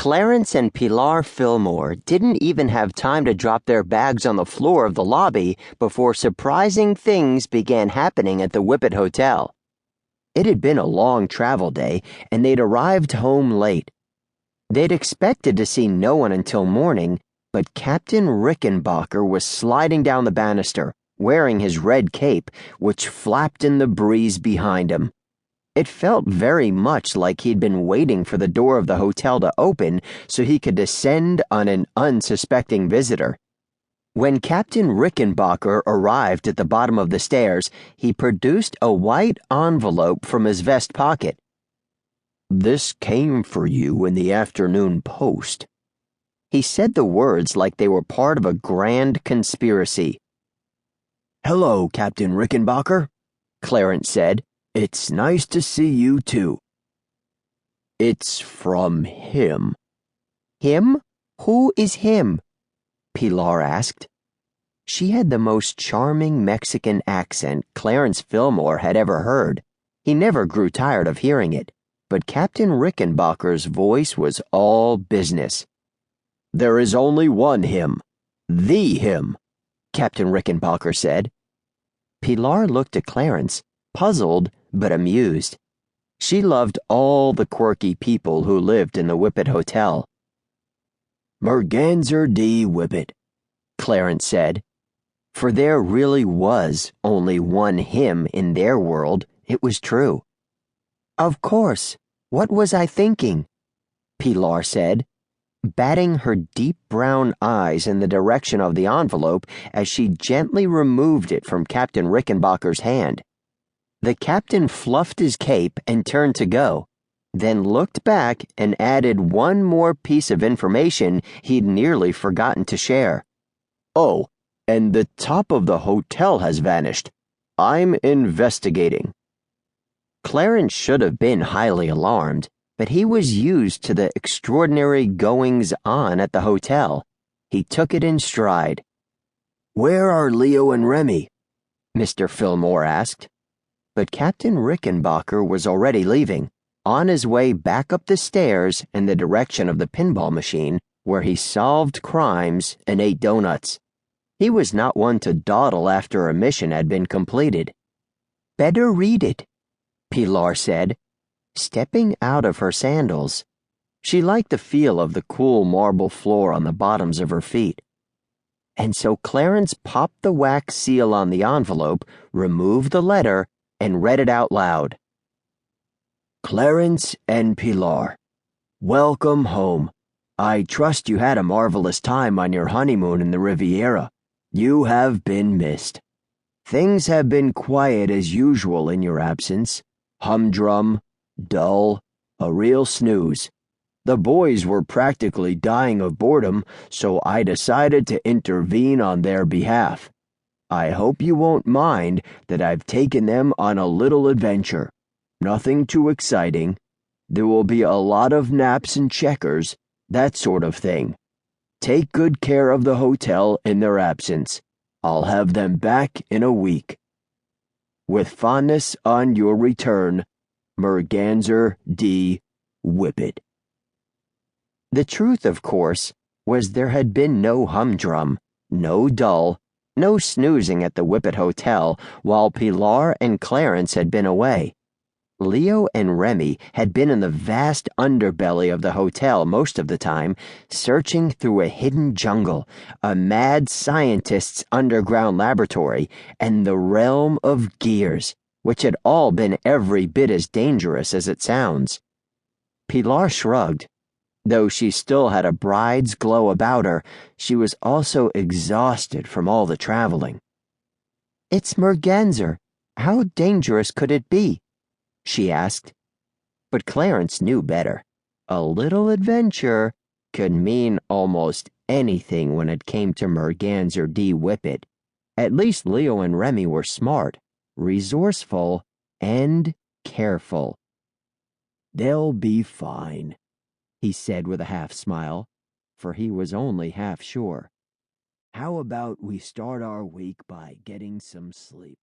Clarence and Pilar Fillmore didn't even have time to drop their bags on the floor of the lobby before surprising things began happening at the Whippet Hotel. It had been a long travel day, and they'd arrived home late. They'd expected to see no one until morning, but Captain Rickenbacker was sliding down the banister, wearing his red cape, which flapped in the breeze behind him. It felt very much like he'd been waiting for the door of the hotel to open so he could descend on an unsuspecting visitor. When Captain Rickenbacker arrived at the bottom of the stairs, he produced a white envelope from his vest pocket. "This came for you in the afternoon post." He said the words like they were part of a grand conspiracy. "Hello, Captain Rickenbacker," Clarence said. "It's nice to see you, too." "It's from him." "Him? Who is him?" Pilar asked. She had the most charming Mexican accent Clarence Fillmore had ever heard. He never grew tired of hearing it, but Captain Rickenbacker's voice was all business. "There is only one him. The him," Captain Rickenbacker said. Pilar looked at Clarence, puzzled but amused. She loved all the quirky people who lived in the Whippet Hotel. "Merganzer D. Whippet," Clarence said. For there really was only one him in their world, it was true. "Of course. What was I thinking?" Pilar said, batting her deep brown eyes in the direction of the envelope as she gently removed it from Captain Rickenbacker's hand. The captain fluffed his cape and turned to go, then looked back and added one more piece of information he'd nearly forgotten to share. "Oh, and the top of the hotel has vanished. I'm investigating." Clarence should have been highly alarmed, but he was used to the extraordinary goings-on at the hotel. He took it in stride. "Where are Leo and Remi?" Mr. Fillmore asked. But Captain Rickenbacker was already leaving, on his way back up the stairs in the direction of the pinball machine, where he solved crimes and ate donuts. He was not one to dawdle after a mission had been completed. "Better read it," Pilar said, stepping out of her sandals. She liked the feel of the cool marble floor on the bottoms of her feet. And so Clarence popped the wax seal on the envelope, removed the letter, and read it out loud. "Clarence and Pilar, welcome home. I trust you had a marvelous time on your honeymoon in the Riviera. You have been missed. Things have been quiet as usual in your absence. Humdrum, dull, a real snooze. The boys were practically dying of boredom, so I decided to intervene on their behalf. I hope you won't mind that I've taken them on a little adventure. Nothing too exciting. There will be a lot of naps and checkers, that sort of thing. Take good care of the hotel in their absence. I'll have them back in a week. With fondness on your return, Merganzer D. Whippet." The truth, of course, was there had been no humdrum, no dull, no snoozing at the Whippet Hotel while Pilar and Clarence had been away. Leo and Remi had been in the vast underbelly of the hotel most of the time, searching through a hidden jungle, a mad scientist's underground laboratory, and the realm of gears, which had all been every bit as dangerous as it sounds. Pilar shrugged. Though she still had a bride's glow about her, she was also exhausted from all the traveling. "It's Merganzer. How dangerous could it be?" she asked. But Clarence knew better. A little adventure could mean almost anything when it came to Merganzer D. Whippet. At least Leo and Remi were smart, resourceful, and careful. "They'll be fine," he said with a half-smile, for he was only half sure. "How about we start our week by getting some sleep?"